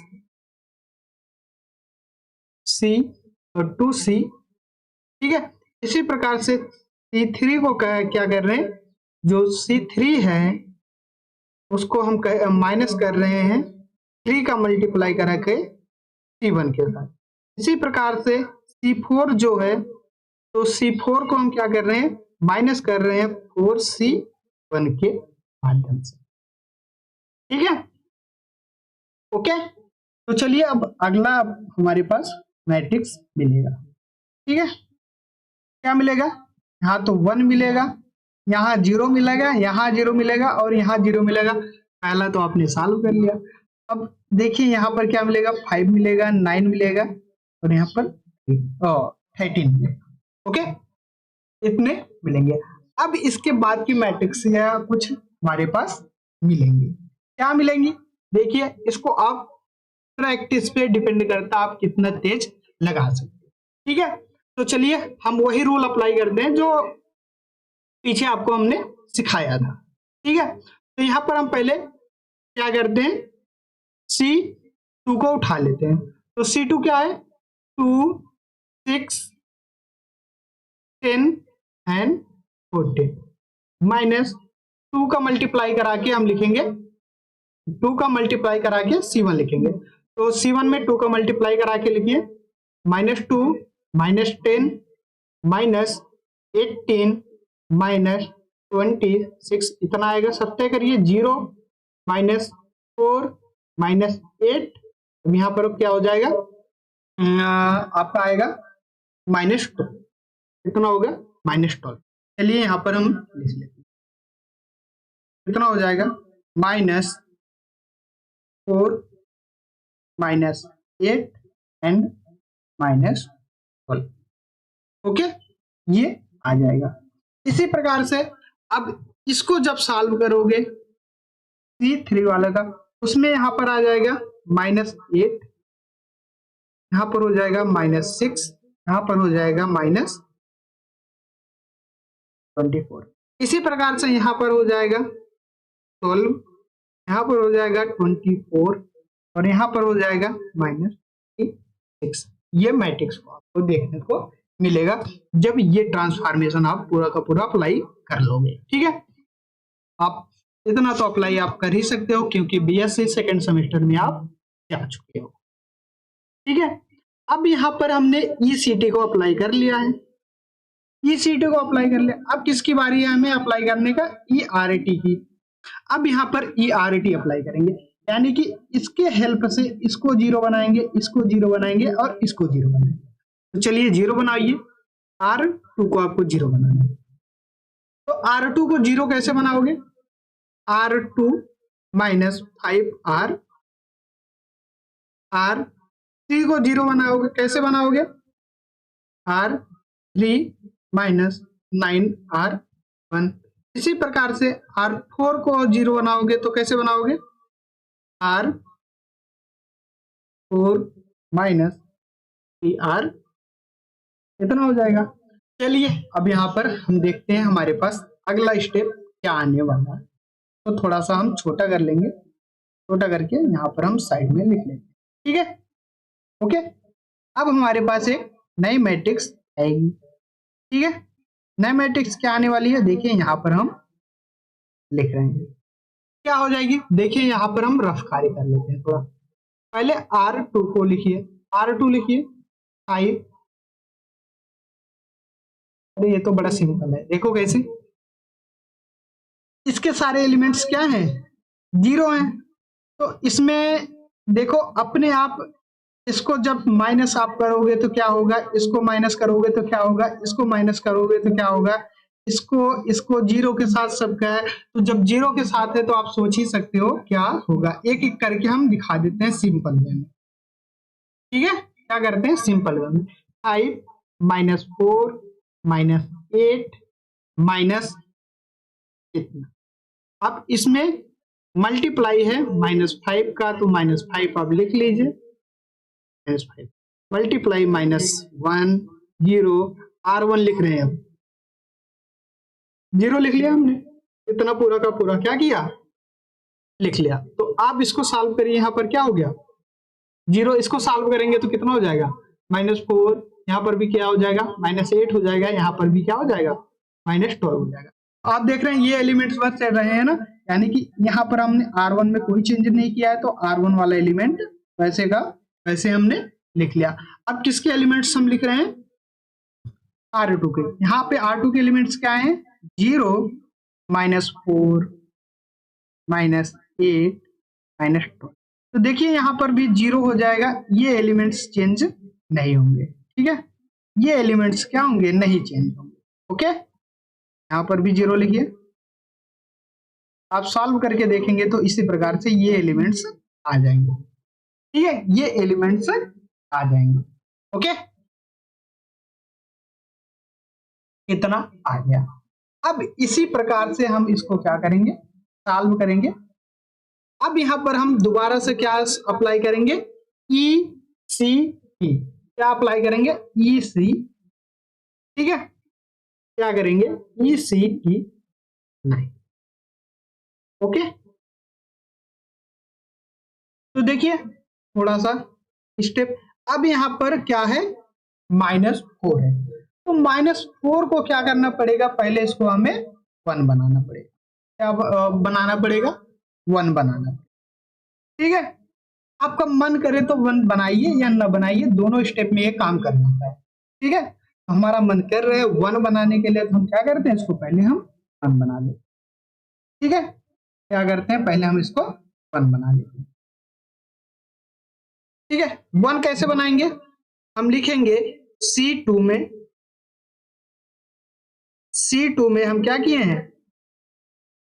C और 2C, ठीक है। इसी प्रकार से C3 को क्या कर रहे हैं? जो C3 है उसको हम माइनस कर रहे हैं 3 का मल्टीप्लाई करा के C1 के साथ। इसी प्रकार से C4 जो है, तो C4 को हम क्या कर रहे हैं? माइनस कर रहे हैं 4C1 के माध्यम से, ठीक है। ओके, तो चलिए अब अगला हमारे पास मैट्रिक्स मिलेगा, ठीक है। क्या मिलेगा? यहाँ तो 1 मिलेगा, यहाँ 0 मिलेगा, यहाँ 0 मिलेगा और यहाँ 0 मिलेगा। पहला तो आपने सॉल्व कर लिया। अब देखिए यहाँ पर क्या मिलेगा? 5 मिलेगा, 9 मिलेगा और यहाँ पर 13 मिलेगा। ओके, इतने मिलेंगे। अब इसके बाद की मैट्रिक्स कुछ हमारे पास मिलेंगे। क्या मिलेंगी? देखिए, इसको आप प्रैक्टिस पे डिपेंड करता है, आप कितना तेज लगा सकते हैं, ठीक है। तो चलिए हम वही रूल अप्लाई करते हैं जो पीछे आपको हमने सिखाया था, ठीक है। तो यहाँ पर हम पहले क्या करते हैं? C2 को उठा लेते हैं। तो C2 क्या है? 2, 6, 10 एंड 14 माइनस 2 का मल्टीप्लाई करा के हम लिखेंगे, 2 का मल्टीप्लाई करा के C1 लिखेंगे। तो C1 में 2 का मल्टीप्लाई करा के लिखिए, -2 -10 माइनस 18 माइनस 26, इतना आएगा। सत्य करिए, 0 -4 -8, यहाँ पर क्या हो जाएगा? आपका आएगा -2, कितना होगा? -12। चलिए यहाँ पर हम लिख लेते हैं, कितना हो जाएगा? -4 -8 एंड -12। ओके, ये आ जाएगा। इसी प्रकार से अब इसको जब सॉल्व करोगे C3 वाला का, उसमें यहां पर आ जाएगा -8, यहां पर हो जाएगा -6, यहां पर हो जाएगा -24। इसी प्रकार से यहां पर हो जाएगा 12, यहां पर हो जाएगा 24 और यहां पर हो जाएगा -6। ये मैट्रिक्स को आपको देखने को मिलेगा जब ये ट्रांसफॉर्मेशन आप पूरा का पूरा अप्लाई कर लोगे, ठीक है। आप इतना तो अप्लाई आप कर ही सकते हो क्योंकि बीएससी सेकंड सेमेस्टर में आप जा चुके हो, ठीक है। अब यहाँ पर हमने ईसीटी को अप्लाई कर लिया है, ईसीटी को अप्लाई कर लिया। अब किसकी बारी है हमें अप्लाई करने का? ईआरटी की। अब यहाँ पर ईआरटी अप्लाई करेंगे, यानी कि इसके हेल्प से इसको 0 बनाएंगे, इसको 0 बनाएंगे और इसको 0 बनाएंगे। तो चलिए 0 बनाइए, R2 को आपको 0 बनाना है। तो R2 को 0 कैसे बनाओगे? R2 -5R, R3 को 0 बनाओगे, कैसे बनाओगे? R3 -9R1। इसी प्रकार से R4 को 0 बनाओगे तो कैसे बनाओगे? R4 -3R, इतना हो जाएगा। चलिए अब यहाँ पर हम देखते हैं हमारे पास अगला स्टेप क्या आने वाला है। तो थोड़ा सा हम छोटा कर लेंगे, छोटा करके यहाँ पर हम साइड में लिख लेंगे, ठीक है। ओके, अब हमारे पास एक नई मैट्रिक्स आएगी, ठीक है। नई मैट्रिक्स क्या आने वाली है? देखिए यहाँ पर हम लिख रहे हैं, क्या हो जाएगी? देखिए यहाँ पर हम रफ कार्य कर लेते हैं थोड़ा। पहले R2 को लिखिए, R2 लिखिए 5। अरे ये तो बड़ा सिंपल है, देखो कैसे। इसके सारे एलिमेंट्स क्या हैं? 0 हैं। तो इसमें देखो अपने आप इसको जब माइनस आप करोगे तो क्या होगा? इसको माइनस करोगे तो क्या होगा? इसको माइनस करोगे तो क्या होगा? इसको 0 के साथ सबका है, तो जब 0 के साथ है तो आप सोच ही सकते हो क्या होगा। एक एक करके हम दिखा देते हैं सिंपल वे में, ठीक है। क्या करते हैं सिंपल वे में? 5 -4 -8 माइनस कितना अब इसमें मल्टीप्लाई है -5 का, तो -5 आप लिख लीजिए, -5 मल्टीप्लाई -1 0 R1 लिख रहे हैं। अब 0 लिख लिया हमने, इतना पूरा का पूरा क्या किया, लिख लिया। तो आप इसको सॉल्व करिए, यहाँ पर क्या हो गया 0, इसको सॉल्व करेंगे तो कितना हो जाएगा -4, यहाँ पर भी क्या हो जाएगा -8 हो जाएगा, यहाँ पर भी क्या हो जाएगा -12 हो जाएगा। आप देख रहे हैं ये एलिमेंट्स बस चल रहे हैं ना, यानी कि यहाँ पर हमने R1 में कोई चेंज नहीं किया है, तो R1 वाला एलिमेंट वैसे का वैसे हमने लिख लिया। अब किसके एलिमेंट्स हम लिख रहे हैं, R2 के। यहाँ पे R2 के एलिमेंट्स क्या है, 0 -4 -8 -12। तो देखिए यहाँ पर भी 0 हो जाएगा, ये एलिमेंट्स चेंज नहीं होंगे, ठीक है, ये एलिमेंट्स क्या होंगे, नहीं चेंज होंगे। ओके, यहाँ पर भी 0 लिखिए। आप सॉल्व करके देखेंगे तो इसी प्रकार से ये एलिमेंट्स आ जाएंगे, ठीक है, ये एलिमेंट्स आ जाएंगे। ओके, इतना आ गया। अब इसी प्रकार से हम इसको क्या करेंगे, सॉल्व करेंगे। अब यहां पर हम दोबारा से क्या अप्लाई करेंगे, ECT, क्या अप्लाई करेंगे, EC, ठीक है, क्या करेंगे ECT 9। ओके, तो देखिए थोड़ा सा स्टेप। अब यहां पर क्या है, -4 है, तो -4 को क्या करना पड़ेगा, पहले इसको हमें 1 बनाना पड़ेगा। क्या बनाना पड़ेगा, 1 बनाना पड़ेगा, ठीक है। आपका मन करे तो 1 बनाइए या ना बनाइए, दोनों स्टेप में ये काम करना है, ठीक है। हमारा मन कर रहा है 1 बनाने के लिए, तो हम क्या करते हैं, इसको पहले हम 1 बना लेते, ठीक है। क्या करते हैं, पहले हम इसको 1 बना लेते हैं, ठीक है। 1 कैसे बनाएंगे, हम लिखेंगे C2 में हम क्या किए हैं,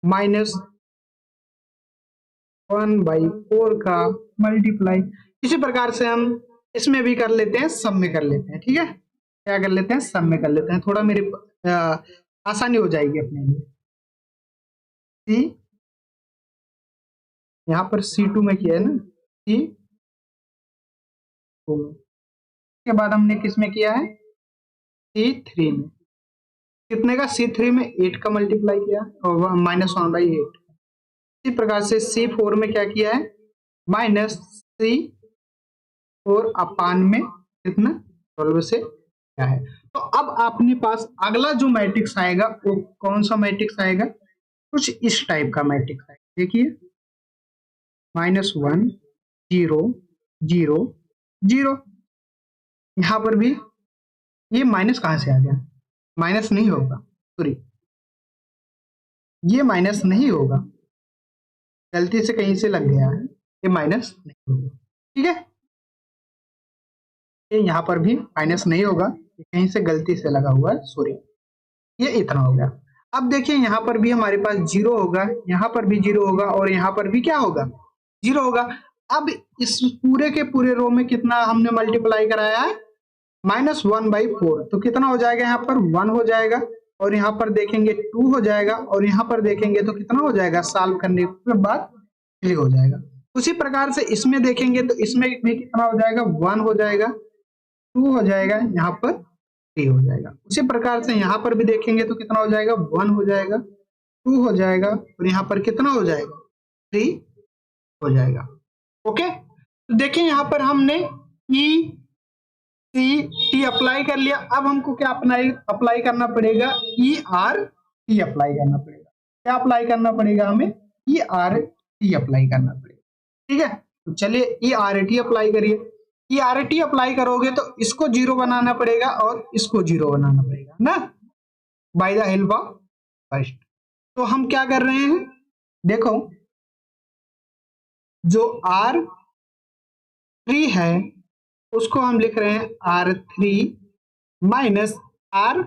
-1/4 का मल्टीप्लाई। इसी प्रकार से हम इसमें भी कर लेते हैं, सब में कर लेते हैं, ठीक है। क्या कर लेते हैं, सब में कर लेते हैं, थोड़ा मेरे आसानी हो जाएगी अपने लिए। C यहाँ पर C2 में किया है ना, C2 में, के बाद हमने किस में किया है, C3 में। कितने का, C3 में 8 का मल्टीप्लाई किया और -1/8। इसी प्रकार से C4 में क्या किया है, -3/4 अपान में कितना 12 से क्या है। तो अब अपने पास अगला जो मैट्रिक्स आएगा वो कौन सा मैट्रिक्स आएगा, कुछ इस टाइप का मैट्रिक्स आएगा। देखिए -1 0 0 0, यहां पर भी ये माइनस कहां से आ गया, माइनस नहीं होगा, सॉरी ये माइनस नहीं होगा, गलती से कहीं से लग गया है, ये माइनस नहीं होगा, ठीक है। ये यहाँ पर भी माइनस नहीं होगा, कहीं से गलती से लगा हुआ है, सॉरी, ये इतना हो गया। अब देखिए यहाँ पर भी हमारे पास 0 होगा, यहाँ पर भी 0 होगा और यहाँ पर भी क्या होगा, 0 होगा। अब इस पूरे के पूरे रो में कितना हमने मल्टीप्लाई कराया है, -1/4, तो कितना हो जाएगा, यहाँ पर 1 हो जाएगा और यहाँ पर देखेंगे 2 हो जाएगा और यहाँ पर देखेंगे तो कितना हो जाएगा, सॉल्व करने के बाद 3 हो जाएगा। उसी प्रकार से इसमें देखेंगे तो इसमें भी कितना हो जाएगा, 1 हो जाएगा, 2 हो जाएगा, यहाँ पर 3 हो जाएगा। उसी प्रकार से यहाँ पर भी देखेंगे तो कितना हो जाएगा, 1 हो जाएगा, 2 हो जाएगा और यहाँ पर कितना हो जाएगा, 3 हो जाएगा। ओके, तो देखिए यहाँ पर हमने ECT अप्लाई कर लिया। अब हमको क्या अप्लाई करना पड़ेगा, ERT अप्लाई करना पड़ेगा। क्या अप्लाई करना पड़ेगा हमें, ERT अप्लाई करना पड़ेगा, ठीक है। तो चलिए ERT अप्लाई करिए। ERT अप्लाई करोगे तो इसको 0 बनाना पड़ेगा और इसको 0 बनाना पड़ेगा ना, by the help of first. तो हम क्या कर रहे हैं, देखो जो R3 है उसको हम लिख रहे हैं R3 minus R2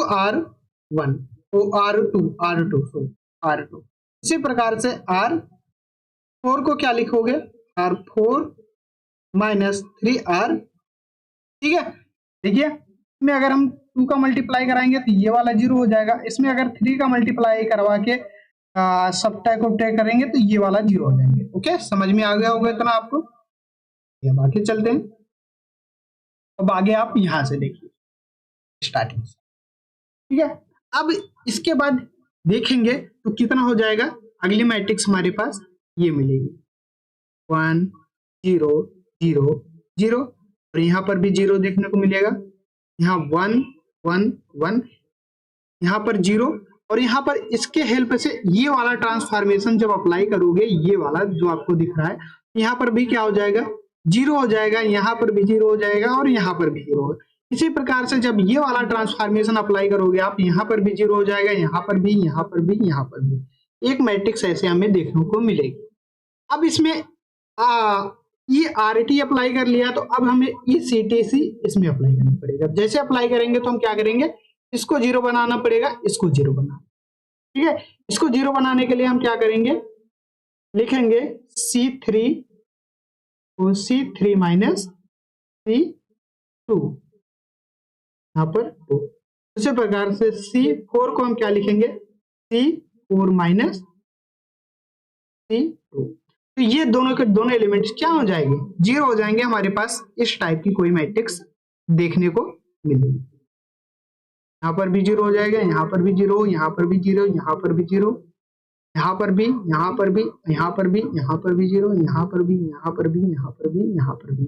R1 R2 इसी प्रकार से R4 को क्या लिखोगे, R4 माइनस 3R, ठीक है। देखिए इसमें अगर हम 2 का मल्टीप्लाई कराएंगे तो ये वाला 0 हो जाएगा। इसमें अगर 3 का मल्टीप्लाई करवा के सबट्रैक्ट उपट्रैक्ट करेंगे तो ये वाला 0 हो जाएंगे। ओके, समझ में आ गया होगा इतना आपको। अब आगे चलते हैं। अब आगे आप यहां से देखिए स्टार्टिंग से, ठीक है। अब इसके बाद देखेंगे तो कितना हो जाएगा। अगली मैट्रिक्स हमारे पास ये मिलेगी 1 0 0 0 और यहाँ पर भी 0 देखने को मिलेगा। यहाँ 1 1 1, यहाँ पर 0 और यहाँ पर इसके हेल्प से ये वाला ट्रांसफॉर्मेशन जब अप्लाई करोगे, ये वाला जो आपको दिख रहा है, यहाँ पर भी क्या हो जाएगा 0 हो जाएगा, यहाँ पर भी 0 हो जाएगा और यहाँ पर भी 0 होगा। इसी प्रकार से जब ये वाला ट्रांसफॉर्मेशन अप्लाई करोगे आप, यहाँ पर भी 0 हो जाएगा, यहाँ पर भी, यहाँ पर भी, यहाँ पर भी। एक मैट्रिक्स ऐसे हमें देखने को मिलेगी। अब इसमें ये RT अप्लाई कर लिया तो अब हमें ये CTC इसमें अप्लाई करना पड़ेगा। जैसे अप्लाई करेंगे तो हम क्या करेंगे, इसको 0 बनाना पड़ेगा, इसको 0 बनाना, ठीक है। इसको 0 बनाने के लिए हम क्या करेंगे, लिखेंगे C3 और C3 माइनस C2, यहाँ पर 2। उसी प्रकार से C4 को हम क्या लिखेंगे, C4 माइनस C2। तो ये दोनों के दोनों एलिमेंट्स क्या हो जाएंगे, 0 हो जाएंगे। हमारे पास इस टाइप की कोई मैट्रिक्स देखने को मिलेगी। यहाँ पर भी 0 हो जाएगा, यहाँ पर भी 0, यहाँ पर भी 0, यहाँ पर भी 0, यहाँ पर भी, यहाँ पर भी, यहाँ पर भी, यहाँ पर भी 0, यहाँ पर भी, यहाँ पर भी, यहाँ पर भी, यहाँ पर भी।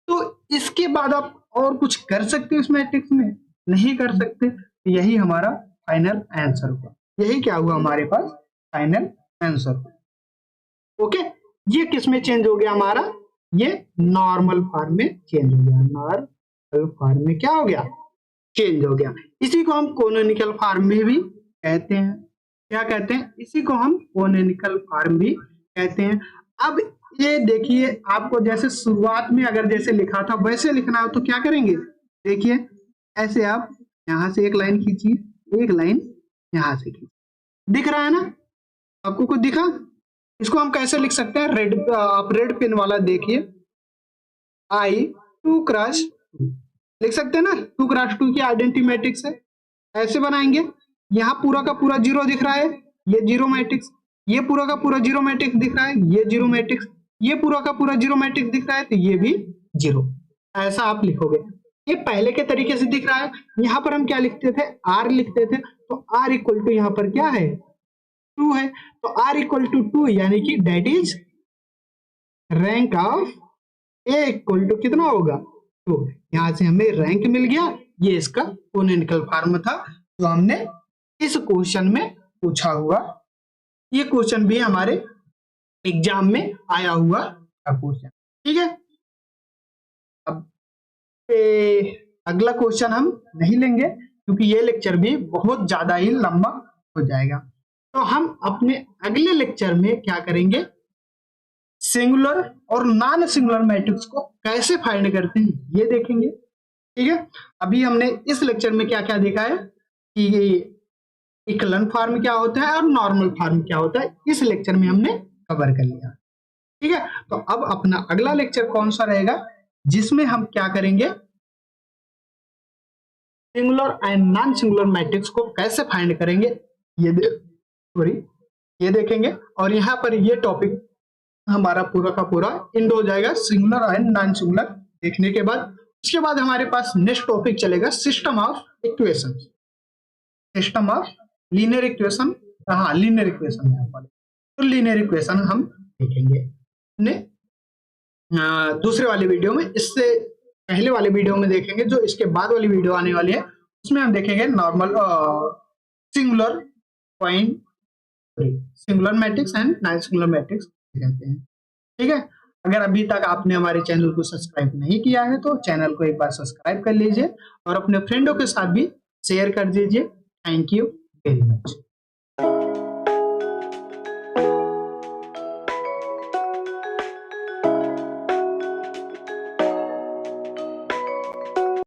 तो इसके बाद आप और कुछ कर सकते हो इस मैट्रिक्स में, नहीं कर सकते। यही हमारा फाइनल आंसर हुआ। यही क्या हुआ हमारे पास, फाइनल आंसर। ओके, ये किस में चेंज हो गया हमारा, ये नॉर्मल फॉर्म में चेंज हो गया। नॉर्मल फॉर्म में क्या हो गया, चेंज हो गया। इसी को हम कोनोनिकल फॉर्म में भी कहते हैं। क्या कहते हैं, इसी को हम कोनोनिकल फॉर्म भी कहते हैं। अब ये देखिए, आपको जैसे शुरुआत में अगर जैसे लिखा था वैसे लिखना हो तो क्या करेंगे, देखिए ऐसे आप यहां से एक लाइन खींचिए, एक लाइन यहां से खींचिए, दिख रहा है ना आपको, कुछ दिखा। इसको हम कैसे लिख सकते हैं, रेड, आप रेड पेन वाला देखिए, I2 क्रॉस 2 लिख सकते हैं ना। 2 क्रॉस 2 की आइडेंटिटी मैट्रिक्स है, ऐसे बनाएंगे। यहाँ पूरा का पूरा 0 दिख रहा है, ये 0 मैट्रिक्स, ये पूरा का पूरा 0 मैट्रिक्स दिख रहा है, ये 0 मैट्रिक्स, ये पूरा का पूरा 0 मैट्रिक्स दिख रहा है, तो ये भी 0। ऐसा आप लिखोगे। ये पहले के तरीके से दिख रहा है। यहाँ पर हम क्या लिखते थे, R लिखते थे, तो R इक्वल टू यहाँ पर क्या है, 2 है। तो R इक्वल टू 2 यानी कि that is rank of A equal to कितना होगा, 2। यहां से हमें रैंक मिल गया। ये इसका कोनोनिकल फॉर्म था जो हमने इस क्वेश्चन में पूछा हुआ। ये क्वेश्चन भी हमारे एग्जाम में आया हुआ क्वेश्चन, ठीक है। अब अगला क्वेश्चन हम नहीं लेंगे क्योंकि ये लेक्चर भी बहुत ज्यादा ही लंबा हो जाएगा। तो हम अपने अगले लेक्चर में क्या करेंगे, सिंगुलर और नॉन सिंगुलर मैट्रिक्स को कैसे फाइंड करते हैं ये देखेंगे, ठीक है। अभी हमने इस लेक्चर में क्या क्या देखा है कि इक्विवेलेंट फॉर्म क्या होता है और नॉर्मल फॉर्म क्या होता है, इस लेक्चर में हमने कवर कर लिया, ठीक है। तो अब अपना अगला लेक्चर कौन सा रहेगा, जिसमें हम क्या करेंगे, singular and non singular matrix को कैसे फाइंड करेंगे ये देखेंगे। और यहाँ पर ये टॉपिक हमारा पूरा का पूरा एंड हो जाएगा सिंगुलर एंड नॉन सिंगुलर देखने के बाद। उसके बाद हमारे पास नेक्स्ट टॉपिक चलेगा system of equation, system of linear equation. हाँ, लीनियर इक्वेशन यहाँ पर, तो लीनियर इक्वेशन हम देखेंगे ने दूसरे वाले वीडियो में। इससे पहले वाले वीडियो में देखेंगे, जो इसके बाद वाली वीडियो आने वाली है उसमें हम देखेंगे normal singular point, singular matrix and non singular matrix कहते हैं, ठीक है। अगर अभी तक आपने हमारे चैनल को सब्सक्राइब नहीं किया है तो चैनल को एक बार सब्सक्राइब कर लीजिए और अपने फ्रेंडों के साथ भी शेयर कर दीजिए। Thank you very much.